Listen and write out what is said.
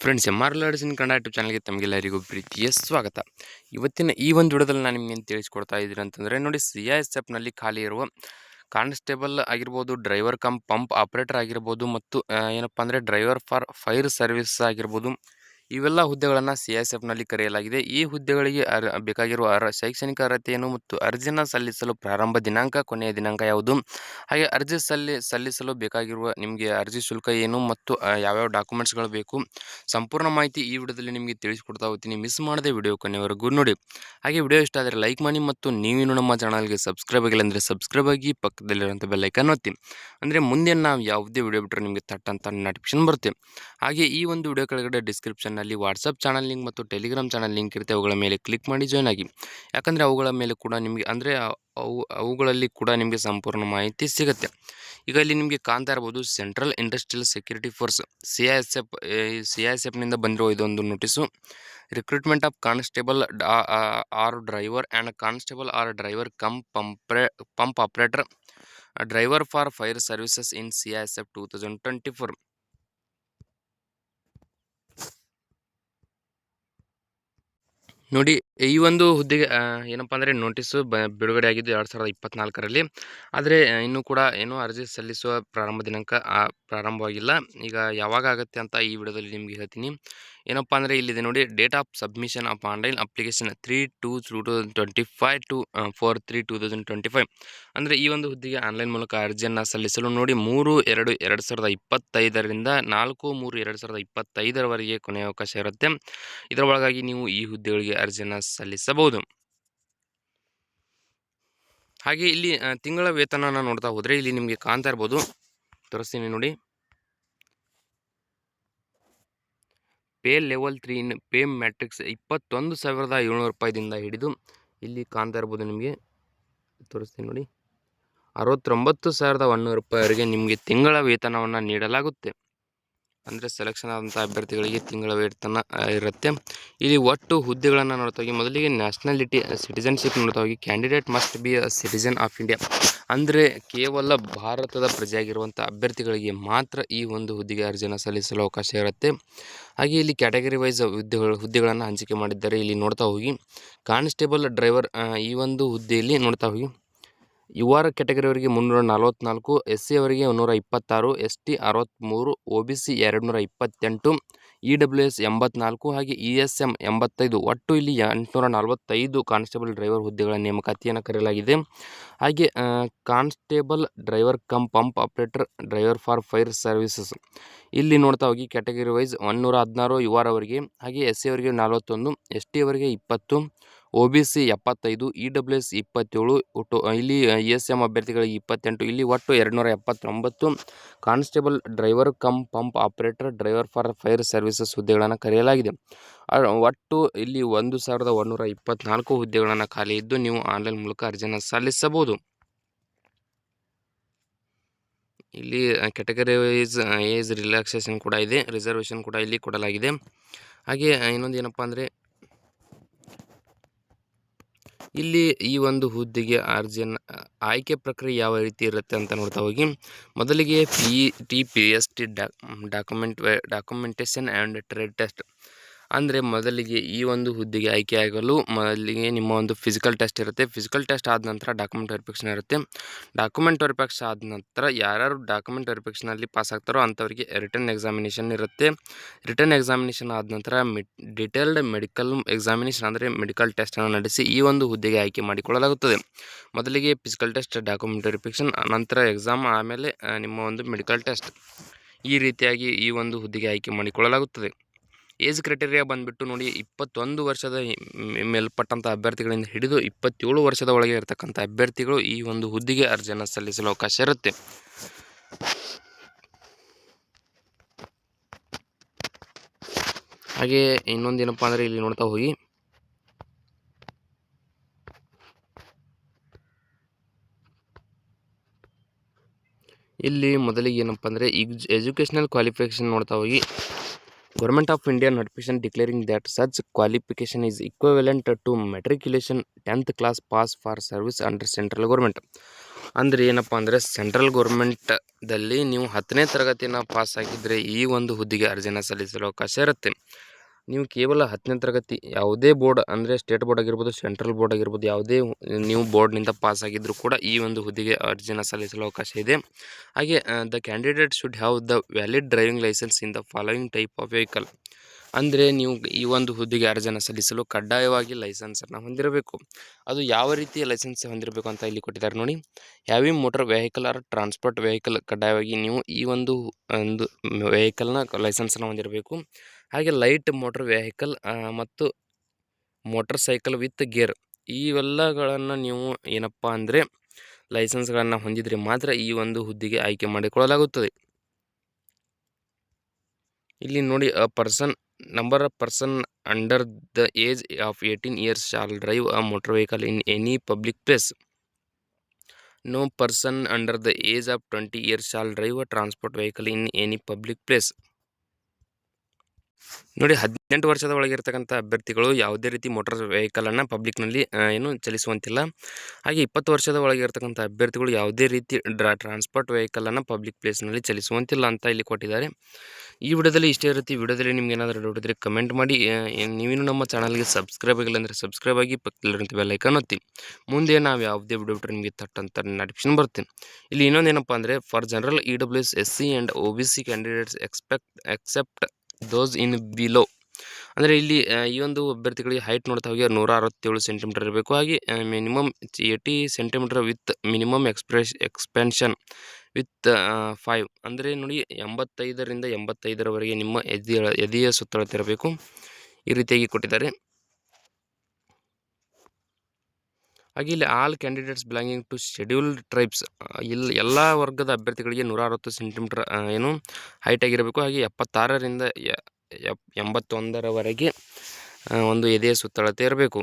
Friends, M R ಲರ್ಡ್ಸ್ ಇನ್ Kannada YouTube ಚಾನಲ್ಗೆ ತಮಗೆಲ್ಲರಿಗೂ ಪ್ರೀತಿಯ ಸ್ವಾಗತ. ಇವತ್ತಿನ ಈ ಒಂದು ವಿಡಿಯೋದಲ್ಲಿ ನಾನು ನಿಮ್ಗೆ ಏನು ತಿಳಿಸ್ಕೊಡ್ತಾ ಇದ್ದೀನಿ ಅಂತಂದರೆ, ನೋಡಿ, CISFನಲ್ಲಿ ಖಾಲಿ ಇರುವ ಕಾನ್ಸ್ಟೇಬಲ್ ಆಗಿರ್ಬೋದು, ಡ್ರೈವರ್ ಕಮ್ ಪಂಪ್ ಆಪ್ರೇಟರ್ ಆಗಿರ್ಬೋದು, ಮತ್ತು ಏನಪ್ಪ ಅಂದರೆ ಡ್ರೈವರ್ ಫಾರ್ ಫೈರ್ ಸರ್ವಿಸ್ ಆಗಿರ್ಬೋದು, ಇವೆಲ್ಲ ಹುದ್ದೆಗಳನ್ನು CISFನಲ್ಲಿ ಕರೆಯಲಾಗಿದೆ. ಈ ಹುದ್ದೆಗಳಿಗೆ ಬೇಕಾಗಿರುವ ಶೈಕ್ಷಣಿಕ ಅರ್ಹತೆಯನ್ನು ಮತ್ತು ಅರ್ಜಿಯನ್ನು ಸಲ್ಲಿಸಲು ಪ್ರಾರಂಭ ದಿನಾಂಕ, ಕೊನೆಯ ದಿನಾಂಕ ಯಾವುದು, ಹಾಗೆ ಅರ್ಜಿ ಸಲ್ಲಿಸಲು ಬೇಕಾಗಿರುವ ನಿಮಗೆ ಅರ್ಜಿ ಶುಲ್ಕ ಏನು ಮತ್ತು ಯಾವ್ಯಾವ ಡಾಕ್ಯುಮೆಂಟ್ಸ್ಗಳು ಬೇಕು, ಸಂಪೂರ್ಣ ಮಾಹಿತಿ ಈ ವಿಡಿಯೋದಲ್ಲಿ ನಿಮಗೆ ತಿಳಿಸ್ಕೊಡ್ತಾ ಹೋಗ್ತೀನಿ. ಮಿಸ್ ಮಾಡದೆ ವಿಡಿಯೋ ಕೊನೆವರೆಗೂ ನೋಡಿ. ಹಾಗೆ ವಿಡಿಯೋ ಇಷ್ಟ ಆದರೆ ಲೈಕ್ ಮಾಡಿ, ಮತ್ತು ನೀವೇನು ನಮ್ಮ ಚಾನಲ್ಗೆ ಸಬ್ಸ್ಕ್ರೈಬ್ ಆಗಿಲ್ಲ ಅಂದರೆ ಸಬ್ಸ್ಕ್ರೈಬ್ ಆಗಿ, ಪಕ್ಕದಲ್ಲಿರುವಂಥ ಬೆಲ್ಲೈಕನ್ ಒತ್ತಿ. ಅಂದರೆ ಮುಂದೆ ನಾವು ಯಾವುದೇ ವಿಡಿಯೋ ಬಿಟ್ಟರೆ ನಿಮಗೆ ತಟ್ಟಂತ ನೋಟಿಫಿಕೇಶನ್ ಬರುತ್ತೆ. ಹಾಗೆ ಈ ಒಂದು ವಿಡಿಯೋ ಕೆಳಗಡೆ ಡಿಸ್ಕ್ರಿಪ್ಷನ್ನಲ್ಲಿ ವಾಟ್ಸಪ್ ಚಾನಲ್ ಲಿಂಕ್ ಮತ್ತು ಟೆಲಿಗ್ರಾಮ್ ಚಾನಲ್ ಲಿಂಕ್ ಇರುತ್ತೆ. ಅವುಗಳ ಮೇಲೆ ಕ್ಲಿಕ್ ಮಾಡಿ ಜಾಯ್ನ್ ಆಗಿ. ಯಾಕಂದರೆ ಅವುಗಳ ಮೇಲೆ ಕೂಡ ನಿಮಗೆ ಅಂದರೆ ಅವುಗಳಲ್ಲಿ ಕೂಡ ನಿಮಗೆ ಸಂಪೂರ್ಣ ಮಾಹಿತಿ ಸಿಗುತ್ತೆ. ಈಗ ಇಲ್ಲಿ ನಿಮಗೆ ಕಾಣ್ತಾ ಇರ್ಬೋದು, ಸೆಂಟ್ರಲ್ ಇಂಡಸ್ಟ್ರಿಯಲ್ ಸೆಕ್ಯೂರಿಟಿ ಫೋರ್ಸ್ CISFನಿಂದ ಬಂದಿರೋ ಇದೊಂದು notice. Recruitment of constable or driver and constable or driver cum pump operator, driver for fire services in CISF 2024. ನೋಡಿ, ಈ ಒಂದು ಹುದ್ದೆಗೆ ಏನಪ್ಪ ಅಂದರೆ ನೋಟಿಸು ಬಿಡುಗಡೆ ಆಗಿದ್ದು 2024ರಲ್ಲಿ. ಆದರೆ ಇನ್ನೂ ಕೂಡ ಏನೋ ಅರ್ಜಿ ಸಲ್ಲಿಸುವ ಪ್ರಾರಂಭ ದಿನಾಂಕ ಪ್ರಾರಂಭವಾಗಿಲ್ಲ. ಈಗ ಯಾವಾಗ ಆಗುತ್ತೆ ಅಂತ ಈ ವಿಡಿಯೋದಲ್ಲಿ ನಿಮಗೆ ಹೇಳ್ತೀನಿ. ಏನಪ್ಪ ಅಂದರೆ ಇಲ್ಲಿದೆ ನೋಡಿ, date of submission of online application 3/2/2025 to 4/3/2025. ಅಂದರೆ ಈ ಒಂದು ಹುದ್ದೆಗೆ ಆನ್ಲೈನ್ ಮೂಲಕ ಅರ್ಜಿಯನ್ನು ಸಲ್ಲಿಸಲು ನೋಡಿ 3/2/2025ರಿಂದ 4/3/2025ರವರೆಗೆ ಕೊನೆಯ ಅವಕಾಶ ಇರುತ್ತೆ. ಇದರ ಒಳಗಾಗಿ ನೀವು ಈ ಹುದ್ದೆಗಳಿಗೆ ಅರ್ಜಿಯನ್ನು ಸಲ್ಲಿಸಬಹುದು. ಹಾಗೆ ಇಲ್ಲಿ ತಿಂಗಳ ವೇತನನ ನೋಡ್ತಾ ಹೋದರೆ ಇಲ್ಲಿ ನಿಮಗೆ ಕಾಣ್ತಾ ಇರ್ಬೋದು, ತೋರಿಸ್ತೀನಿ ನೋಡಿ. ಪೇ ಲೆವೆಲ್ 3 ಇನ್ ಪೇ ಮ್ಯಾಟ್ರಿಕ್ಸ್ 21,700 ರೂಪಾಯಿದಿಂದ ಹಿಡಿದು ಇಲ್ಲಿ ಕಾಣ್ತಾ ಇರ್ಬೋದು, ನಿಮಗೆ ತೋರಿಸ್ತೀನಿ ನೋಡಿ, 69,100 ರೂಪಾಯಿವರೆಗೆ ನಿಮಗೆ ತಿಂಗಳ ವೇತನವನ್ನು ನೀಡಲಾಗುತ್ತೆ. ಅಂದರೆ ಸೆಲೆಕ್ಷನ್ ಆದಂಥ ಅಭ್ಯರ್ಥಿಗಳಿಗೆ ತಿಂಗಳ ವೇತನ ಇರುತ್ತೆ. ಇಲ್ಲಿ ಒಟ್ಟು ಹುದ್ದೆಗಳನ್ನು ನೋಡ್ತಾ ಹೋಗಿ, ಮೊದಲಿಗೆ ನ್ಯಾಷನಾಲಿಟಿ ಸಿಟಿಜನ್ಶಿಪ್ ನೋಡ್ತಾ ಹೋಗಿ, candidate must be a citizen of India. ಅಂದರೆ ಕೇವಲ ಭಾರತದ ಪ್ರಜೆಯಾಗಿರುವಂಥ ಅಭ್ಯರ್ಥಿಗಳಿಗೆ ಮಾತ್ರ ಈ ಒಂದು ಹುದ್ದೆಗೆ ಅರ್ಜಿಯನ್ನು ಸಲ್ಲಿಸಲು ಅವಕಾಶ ಇರುತ್ತೆ. ಹಾಗೆ ಇಲ್ಲಿ ಕ್ಯಾಟಗರಿ ವೈಸ್ ಹುದ್ದೆಗಳನ್ನು ಹಂಚಿಕೆ ಮಾಡಿದ್ದಾರೆ. ಇಲ್ಲಿ ನೋಡ್ತಾ ಹೋಗಿ, ಕಾನ್ಸ್ಟೇಬಲ್ ಡ್ರೈವರ್ ಈ ಒಂದು ಹುದ್ದೆಯಲ್ಲಿ ನೋಡ್ತಾ ಹೋಗಿ, UR ಕ್ಯಾಟಗರಿಯವರಿಗೆ 344, SC ಅವರಿಗೆ 126, ST 63, OBC 228, EWS 84, ಹಾಗೆ ESM 85. ಒಟ್ಟು ಇಲ್ಲಿ 845 ಕಾನ್ಸ್ಟೇಬಲ್ ಡ್ರೈವರ್ ಹುದ್ದೆಗಳ ನೇಮಕಾತಿಯನ್ನು ಕರೆಯಲಾಗಿದೆ. ಹಾಗೆ constable driver cum pump operator, driver for fire services ಇಲ್ಲಿ ನೋಡ್ತಾ ಹೋಗಿ, ಕ್ಯಾಟಗರಿ ವೈಸ್ 116 UR ಅವರಿಗೆ, ಹಾಗೆ SC ಅವರಿಗೆ 41, ST ಅವರಿಗೆ 20, OBC 75, EWS 27, ಇಲ್ಲಿ ESM ಅಭ್ಯರ್ಥಿಗಳಿಗೆ 28, ಇಲ್ಲಿ ಒಟ್ಟು 279 constable driver cum pump operator, driver for fire services ಹುದ್ದೆಗಳನ್ನು ಕರೆಯಲಾಗಿದೆ. ಒಟ್ಟು ಇಲ್ಲಿ 1,124 ಹುದ್ದೆಗಳನ್ನು ಖಾಲಿ ಇದ್ದು ನೀವು ಆನ್ಲೈನ್ ಮೂಲಕ ಅರ್ಜಿಯನ್ನು ಸಲ್ಲಿಸಬಹುದು. ಇಲ್ಲಿ ಕ್ಯಾಟಗರಿ ವೈಸ್ ಏಜ್ ರಿಲ್ಯಾಕ್ಸೇಷನ್ ಕೂಡ ಇದೆ, ರಿಸರ್ವೇಷನ್ ಕೂಡ ಇಲ್ಲಿ ಕೊಡಲಾಗಿದೆ. ಹಾಗೆ ಇನ್ನೊಂದು ಏನಪ್ಪ ಅಂದರೆ, ಇಲ್ಲಿ ಈ ಒಂದು ಹುದ್ದೆಗೆ ಅರ್ಜಿಯನ್ನು ಆಯ್ಕೆ ಪ್ರಕ್ರಿಯೆ ಯಾವ ರೀತಿ ಇರುತ್ತೆ ಅಂತ ನೋಡ್ತಾ ಹೋಗಿ, ಮೊದಲಿಗೆ PET documentation and trade test. ಅಂದರೆ ಮೊದಲಿಗೆ ಈ ಒಂದು ಹುದ್ದೆಗೆ ಆಯ್ಕೆಯಾಗಲು ಮೊದಲಿಗೆ ನಿಮ್ಮ ಒಂದು ಫಿಸಿಕಲ್ ಟೆಸ್ಟ್ ಇರುತ್ತೆ. ಫಿಸಿಕಲ್ ಟೆಸ್ಟ್ ಆದ ನಂತರ ಡಾಕ್ಯುಮೆಂಟ್ ವೆರಿಫಿಕೇಷನ್ ಇರುತ್ತೆ. ಡಾಕ್ಯುಮೆಂಟ್ ವೆರಿಫಿಕೇಷನ್ ಆದ ನಂತರ ಯಾರ್ಯಾರು ಡಾಕ್ಯುಮೆಂಟ್ ವೆರಿಫಿಕೇಷನಲ್ಲಿ ಪಾಸ್ ಆಗ್ತಾರೋ ಅಂಥವರಿಗೆ ರಿಟರ್ನ್ ಎಕ್ಸಾಮಿನೇಷನ್ ಇರುತ್ತೆ. ರಿಟರ್ನ್ ಎಕ್ಸಾಮಿನೇಷನ್ ಆದ ನಂತರ ಡಿಟೇಲ್ಡ್ ಮೆಡಿಕಲ್ ಎಕ್ಸಾಮಿನೇಷನ್ ಅಂದರೆ ಮೆಡಿಕಲ್ ಟೆಸ್ಟನ್ನು ನಡೆಸಿ ಈ ಒಂದು ಹುದ್ದೆಗೆ ಆಯ್ಕೆ ಮಾಡಿಕೊಳ್ಳಲಾಗುತ್ತದೆ. ಮೊದಲಿಗೆ ಫಿಸಿಕಲ್ ಟೆಸ್ಟ್, ಡಾಕ್ಯುಮೆಂಟ್ ವೆರಿಫಿಕೇಷನ್, ನಂತರ ಎಕ್ಸಾಮ್, ಆಮೇಲೆ ನಿಮ್ಮ ಒಂದು ಮೆಡಿಕಲ್ ಟೆಸ್ಟ್. ಈ ರೀತಿಯಾಗಿ ಈ ಒಂದು ಹುದ್ದೆಗೆ ಆಯ್ಕೆ ಮಾಡಿಕೊಳ್ಳಲಾಗುತ್ತದೆ. ಏಜ್ ಕ್ರೈಟೇರಿಯಾ ಬಂದುಬಿಟ್ಟು ನೋಡಿ, 21 ವರ್ಷದ ಮೇಲ್ಪಟ್ಟಂಥ ಅಭ್ಯರ್ಥಿಗಳಿಂದ ಹಿಡಿದು 27 ವರ್ಷದ ಒಳಗೆ ಇರತಕ್ಕಂಥ ಅಭ್ಯರ್ಥಿಗಳು ಈ ಒಂದು ಹುದ್ದೆಗೆ ಅರ್ಜಿಯನ್ನು ಸಲ್ಲಿಸಲು ಅವಕಾಶ ಇರುತ್ತೆ. ಹಾಗೆ ಇನ್ನೊಂದೇನಪ್ಪ ಅಂದರೆ ಇಲ್ಲಿ ನೋಡ್ತಾ ಹೋಗಿ, ಇಲ್ಲಿ ಮೊದಲಿಗೆ ಏನಪ್ಪ ಅಂದರೆ ಎಜುಕೇಷನಲ್ ಕ್ವಾಲಿಫಿಕೇಷನ್ ನೋಡ್ತಾ ಹೋಗಿ, government of India notification declaring that such qualification is equivalent to matriculation 10th class pass for service under central government. ಅಂದರೆ ಏನಪ್ಪ ಅಂದರೆ ಸೆಂಟ್ರಲ್ ಗೌರ್ಮೆಂಟದಲ್ಲಿ ನೀವು 10ನೇ ತರಗತಿನ ಪಾಸ್ ಆಗಿದ್ದರೆ ಈ ಒಂದು ಹುದ್ದೆಗೆ ಅರ್ಜಿನ ಸಲ್ಲಿಸಲು ಅವಕಾಶ ಇರುತ್ತೆ. ನೀವು ಕೇವಲ 10ನೇ ತರಗತಿ ಯಾವುದೇ ಬೋರ್ಡ್ ಅಂದರೆ ಸ್ಟೇಟ್ ಬೋರ್ಡ್ ಆಗಿರ್ಬೋದು, ಸೆಂಟ್ರಲ್ ಬೋರ್ಡ್ ಆಗಿರ್ಬೋದು, ಯಾವುದೇ ನೀವು ಬೋರ್ಡ್ನಿಂದ ಪಾಸ್ ಆಗಿದ್ದರೂ ಕೂಡ ಈ ಒಂದು ಹುದ್ದೆಗೆ ಅರ್ಜಿನ ಸಲ್ಲಿಸಲು ಅವಕಾಶ ಇದೆ. ಹಾಗೆ the candidate should have the valid driving licence in the following type of vehicle. ಅಂದರೆ ನೀವು ಈ ಒಂದು ಹುದ್ದೆಗೆ ಅರ್ಜಿನ ಸಲ್ಲಿಸಲು ಕಡ್ಡಾಯವಾಗಿ ಲೈಸೆನ್ಸನ್ನು ಹೊಂದಿರಬೇಕು. ಅದು ಯಾವ ರೀತಿಯ ಲೈಸೆನ್ಸ್ ಹೊಂದಿರಬೇಕು ಅಂತ ಇಲ್ಲಿ ಕೊಟ್ಟಿದ್ದಾರೆ ನೋಡಿ. Heavy motor vehicle or transport vehicle, ಕಡ್ಡಾಯವಾಗಿ ನೀವು ಈ ಒಂದು ವೆಹಿಕಲ್ನ ಲೈಸೆನ್ಸನ್ನು ಹೊಂದಿರಬೇಕು. ಹಾಗೆ ಲೈಟ್ ಮೋಟರ್ ವೆಹಿಕಲ್ ಮತ್ತು ಮೋಟರ್ ಸೈಕಲ್ ವಿತ್ ಗೇರ್, ಇವೆಲ್ಲಗಳನ್ನು ನೀವು ಏನಪ್ಪ ಅಂದರೆ ಲೈಸೆನ್ಸ್ಗಳನ್ನು ಹೊಂದಿದರೆ ಮಾತ್ರ ಈ ಒಂದು ಹುದ್ದೆಗೆ ಆಯ್ಕೆ ಮಾಡಿಕೊಳ್ಳಲಾಗುತ್ತದೆ. ಇಲ್ಲಿ ನೋಡಿ, number of person under the age of 18 years shall drive a motor vehicle in any public place. No person under the age of 20 years shall drive a transport vehicle in any public place. ನೋಡಿ, 18 ವರ್ಷದ ಒಳಗಿರ್ತಕ್ಕಂಥ ಅಭ್ಯರ್ಥಿಗಳು ಯಾವುದೇ ರೀತಿ motor ವೆಹಿಕಲನ್ನು ಪಬ್ಲಿಕ್ನಲ್ಲಿ ಚಲಿಸುವಂತಿಲ್ಲ. ಹಾಗೆ 20 ವರ್ಷದ ಒಳಗಿರ್ತಕ್ಕಂಥ ಅಭ್ಯರ್ಥಿಗಳು ಯಾವುದೇ ರೀತಿ ಟ್ರಾನ್ಸ್ಪೋರ್ಟ್ ವೆಹಿಕಲನ್ನು ಪಬ್ಲಿಕ್ ಪ್ಲೇಸ್ನಲ್ಲಿ ಚಲಿಸುವಂತಿಲ್ಲ ಅಂತ ಇಲ್ಲಿ ಕೊಟ್ಟಿದ್ದಾರೆ. ಈ ವಿಡಿಯೋದಲ್ಲಿ ಇಷ್ಟೇ ಇರುತ್ತೆ. ವಿಡಿಯೋದಲ್ಲಿ ನಿಮ್ಗೆ ಏನಾದರೂ ಡೌಟ್ ಇದ್ದರೆ ಕಮೆಂಟ್ ಮಾಡಿ. ನೀವೇನು ನಮ್ಮ ಚಾನಲ್ಗೆ ಸಬ್ಸ್ಕ್ರೈಬ್ ಆಗಿಲ್ಲ ಅಂದರೆ ಸಬ್ಸ್ಕ್ರೈಬ್ ಆಗಿ ಪಕ್ಕದಲ್ಲಿರುವಂಥ ಬೆಲ್ ಐಕಾನ್ ಒತ್ತಿ. ಮುಂದೆ ನಾವು ಯಾವುದೇ ವಿಡಿಯೋ ಬಿಟ್ಟರೆ ನಿಮಗೆ ತಟ್ ಅಂತ ನೋಟಿಫಿಕೇಶನ್ ಬರುತ್ತೆ. ಇಲ್ಲಿ ಇನ್ನೊಂದೇನಪ್ಪ ಅಂದರೆ, for general EWS SC and OBC candidates except those in below. ಅಂದರೆ ಇಲ್ಲಿ ಈ ಒಂದು ಅಭ್ಯರ್ಥಿಗಳಿಗೆ ಹೈಟ್ ನೋಡ್ತಾ ಹೋಗಿ 167 ಸೆಂಟಿಮೀಟರ್ ಇರಬೇಕು. ಹಾಗೆ minimum 80 centimetre with minimum expansion with 5. ಅಂದರೆ ನೋಡಿ, 85ರಿಂದ 85ರವರೆಗೆ ನಿಮ್ಮ ಎದೆಯ ಸುತ್ತಳತೆ ಇರಬೇಕು. ಈ ರೀತಿಯಾಗಿ ಕೊಟ್ಟಿದ್ದಾರೆ. ಹಾಗೆ ಇಲ್ಲಿ all candidates belonging to scheduled tribes, ಇಲ್ಲಿ ಎಲ್ಲ ವರ್ಗದ ಅಭ್ಯರ್ಥಿಗಳಿಗೆ 160 ಸೆಂಟಿಮೀಟರ್ ಹೈಟ್ ಆಗಿರಬೇಕು. ಹಾಗೆ 76ರಿಂದ 81ರವರೆಗೆ ಒಂದು ಎದೆಯ ಸುತ್ತಳತೆ ಇರಬೇಕು.